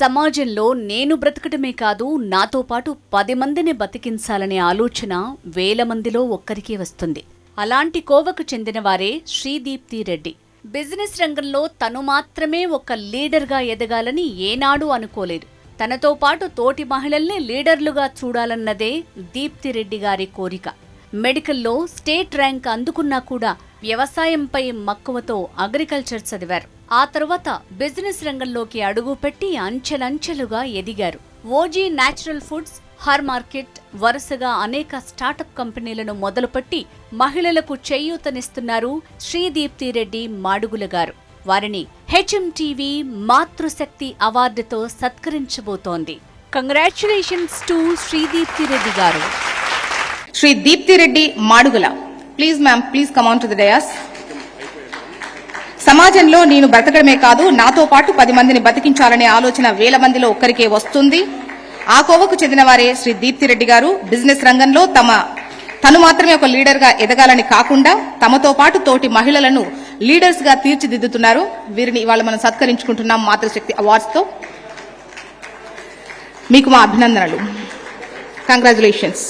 సమాజంలో నేను బ్రతకటమే కాదు, నాతో పాటు 10 మందిని బతికించాలనే ఆలోచన వేల మందిలో ఒక్కరికే వస్తుంది. అలాంటి కోవకు చెందినవారే శ్రీదీప్తి రెడ్డి. బిజినెస్ రంగంలో తను మాత్రమే ఒక లీడర్గా ఎదగాలని ఏనాడూ అనుకోలేదు. తనతో పాటు తోటి మహిళల్ని లీడర్లుగా చూడాలన్నదే దీప్తిరెడ్డి గారి కోరిక. మెడికల్లో స్టేట్ ర్యాంక్ అందుకున్నా కూడా వ్యవసాయంపై మక్కువతో అగ్రికల్చర్ చదివారు. ఆ తర్వాత బిజినెస్ రంగంలోకి అడుగుపెట్టి అంచెలంచెలుగా ఎదిగారు. OG natural foods, her market వరుసగా అనేక స్టార్టప్ కంపెనీలను మొదలుపెట్టి మహిళలకు చేయూతనిస్తున్నారు శ్రీదీప్తి రెడ్డి మాడుగుల గారు. వారిని హెచ్ఎంటీవీ మాతృశక్తి అవార్డుతో సత్కరించబోతోంది. కంగ్రాచ్యులేషన్స్ టు శ్రీదీప్తి రెడ్డి గారు. Sri Deepti Reddy Madugula, please ma'am, please come on to the dais. సమాజంలో నేను బ్రతకడమే కాదు, నాతో పాటు 10 మందిని బతికించాలనే ఆలోచన వేల మందిలో ఒక్కరికే వస్తుంది. ఆ కోవకు చెందిన వారే శ్రీ దీప్తి రెడ్డి గారు. బిజినెస్ రంగంలో తను మాత్రమే ఒక లీడర్ గా ఎదగాలని కాకుండా తమతో పాటు తోటి మహిళలను లీడర్స్ గా తీర్చిదిద్దుతున్నారు. వీరిని ఇవాళ మనం సత్కరించుకుంటున్నాం మాతృశక్తి అవార్డ్స్ తో. మీకు మా అభినందనలు. కంగ్రాచులేషన్స్.